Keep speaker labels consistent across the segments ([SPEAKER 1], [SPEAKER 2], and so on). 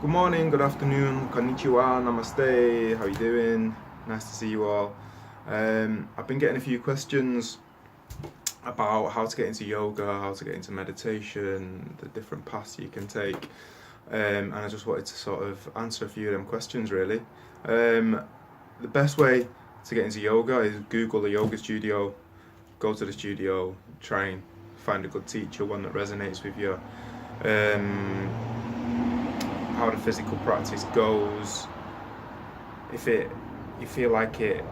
[SPEAKER 1] Good morning, good afternoon, konnichiwa, namaste, how you doing? Nice to see you all. I've been getting a few questions about how to get into yoga, how to get into meditation, the different paths you can take, and I just wanted to sort of answer a few of them questions really. The best way to get into yoga is Google a yoga studio, go to the studio, try and find a good teacher, one that resonates with you. Um, how the physical practice goes, if it you feel like it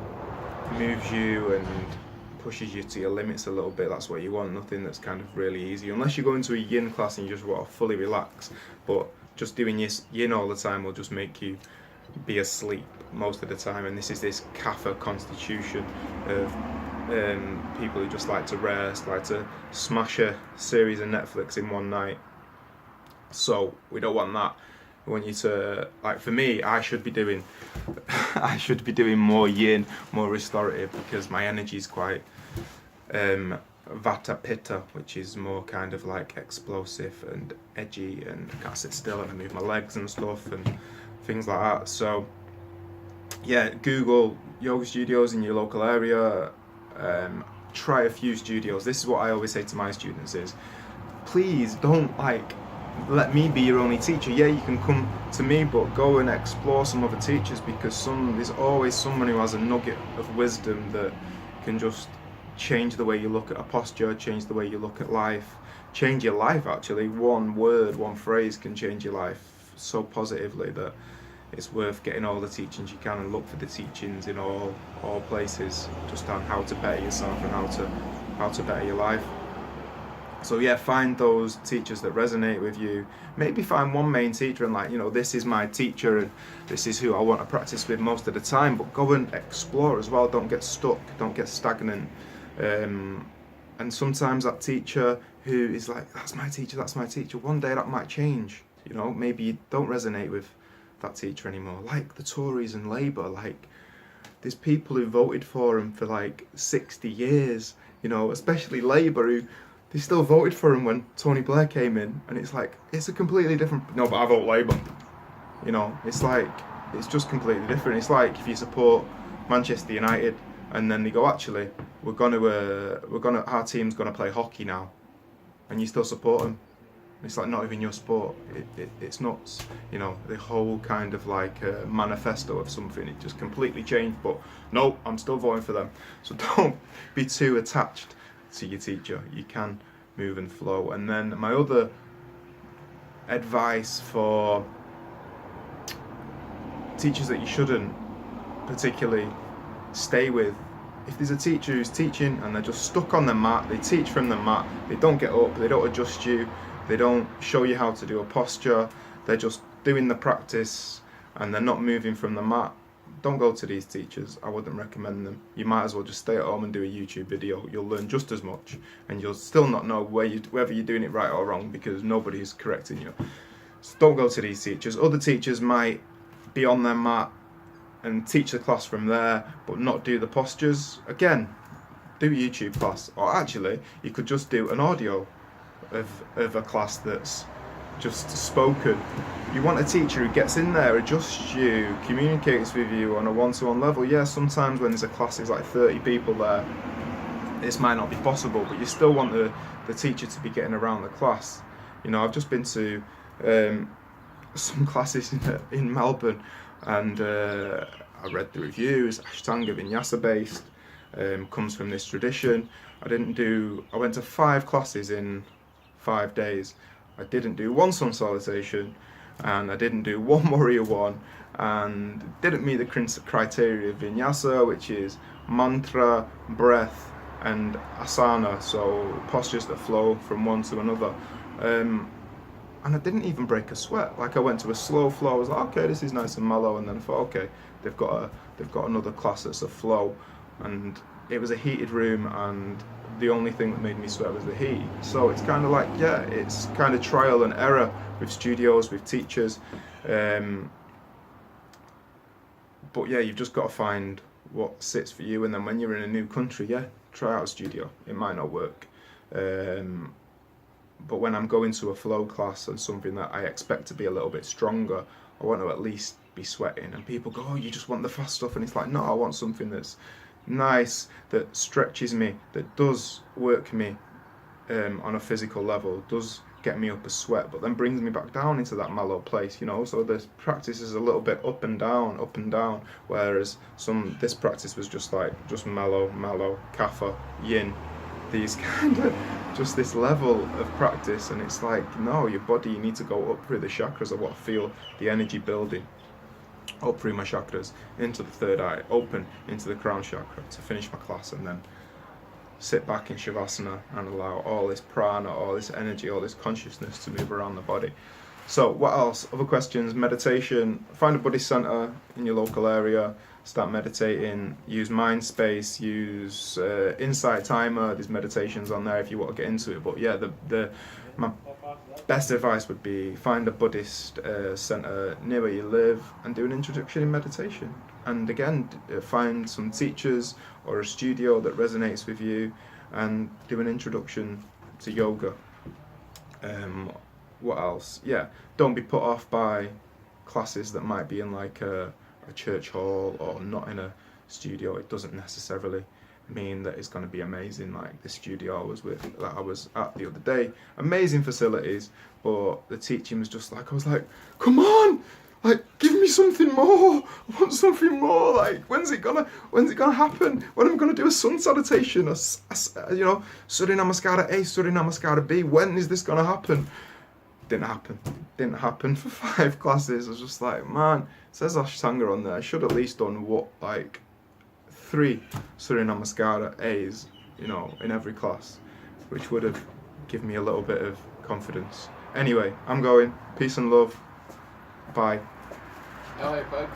[SPEAKER 1] moves you and pushes you to your limits a little bit, that's what you want. Nothing that's kind of really easy, unless you go into a yin class and you just want to fully relax. But just doing yin all the time will just make you be asleep most of the time. And this kapha constitution of people who just like to rest, like to smash a series of Netflix in one night. So we don't want that. We want you to, like, for me, I should be doing I should be doing more yin, more restorative, because my energy is quite vata pitta, which is more kind of like explosive and edgy, and I can't sit still and I move my legs and stuff and things like that. So yeah, Google yoga studios in your local area. Try a few studios. This is what I always say to my students: is please don't let me be your only teacher. Yeah, you can come to me, but go and explore some other teachers, because there's always someone who has a nugget of wisdom that can just change the way you look at a posture, change the way you look at life, change your life actually. One word, one phrase can change your life so positively that it's worth getting all the teachings you can, and look for the teachings in all places, just on how to better yourself and how to better your life. So yeah, find those teachers that resonate with you. Maybe find one main teacher and, like, this is my teacher and this is who I want to practice with most of the time. But go and explore as well. Don't get stuck. Don't get stagnant. And sometimes that teacher who is like, that's my teacher, that's my teacher, one day that might change. Maybe you don't resonate with that teacher anymore. Like the Tories and Labour, like there's people who voted for him for like 60 years, especially Labour, who they still voted for him when Tony Blair came in, and it's like, it's a completely different. No, but I vote Labour. It's like, it's just completely different. It's like if you support Manchester United and then they go, actually, our team's gonna play hockey now, and you still support them. It's like not even your sport. It's nuts. The whole kind of like manifesto of something, it just completely changed. But no, I'm still voting for them. So don't be too attached to your teacher. You can move and flow. And then my other advice for teachers that you shouldn't particularly stay with: if there's a teacher who's teaching and they're just stuck on the mat, they teach from the mat, they don't get up, they don't adjust you, they don't show you how to do a posture, they're just doing the practice and they're not moving from the mat, don't go to these teachers. I wouldn't recommend them. You might as well just stay at home and do a YouTube video. You'll learn just as much, and you'll still not know whether you're doing it right or wrong, because nobody's correcting you. So don't go to these teachers. Other teachers might be on their mat and teach the class from there, but not do the postures. Again, do a YouTube class, or actually, you could just do an audio of a class that's just spoken. You want a teacher who gets in there, adjusts you, communicates with you on a one-to-one level. Yeah, sometimes when there's a class, there's like 30 people there, this might not be possible, but you still want the teacher to be getting around the class. I've just been to some classes in Melbourne, and I read the reviews. Ashtanga Vinyasa based, comes from this tradition. I went to 5 classes in 5 days. I didn't do one sun salutation, and I didn't do one warrior one, and didn't meet the criteria of vinyasa, which is mantra, breath, and asana, so postures that flow from one to another. And I didn't even break a sweat. Like, I went to a slow flow. I was like, okay, this is nice and mellow, and then I thought, okay, they've got another class that's a flow, and it was a heated room, and the only thing that made me sweat was the heat. So it's kind of like, yeah, it's kind of trial and error with studios, with teachers. But yeah, you've just got to find what sits for you, and then when you're in a new country, yeah, try out a studio. It might not work. But when I'm going to a flow class and something that I expect to be a little bit stronger, I want to at least be sweating. And people go, oh, you just want the fast stuff. And it's like, no, I want something that's nice, that stretches me, that does work me on a physical level, does get me up a sweat, but then brings me back down into that mellow place, you know. So this practice is a little bit up and down, whereas this practice was just mellow, kapha, yin, these kind of, just this level of practice. And it's like, no, your body, you need to go up through the chakras. I want to feel the energy building up through my chakras, into the third eye, open into the crown chakra to finish my class, and then sit back in Shavasana and allow all this prana, all this energy, all this consciousness to move around the body. So what else? Other questions? Meditation. Find a Buddhist center in your local area. Start meditating. Use Mindspace. Use Insight Timer. There's meditations on there if you want to get into it. But yeah, my best advice would be find a Buddhist center near where you live and do an introduction in meditation. And again, find some teachers or a studio that resonates with you and do an introduction to yoga. What else? Yeah, don't be put off by classes that might be in like a church hall or not in a studio. It doesn't necessarily mean that it's going to be amazing. Like the studio I was at the other day, amazing facilities, but the teaching was just like, I was like, come on, like, give me something more. I want something more. Like, when's it gonna happen? When am I gonna do a sun salutation? You know, Surya Namaskara A, Surya Namaskara B. When is this gonna happen? Didn't happen for 5 classes. I was just like, man, it says Ashtanga on there. I should at least done 3 Surya Namaskara A's, you know, in every class, which would have given me a little bit of confidence. Anyway, I'm going. Peace and love. Bye.
[SPEAKER 2] All right, bud.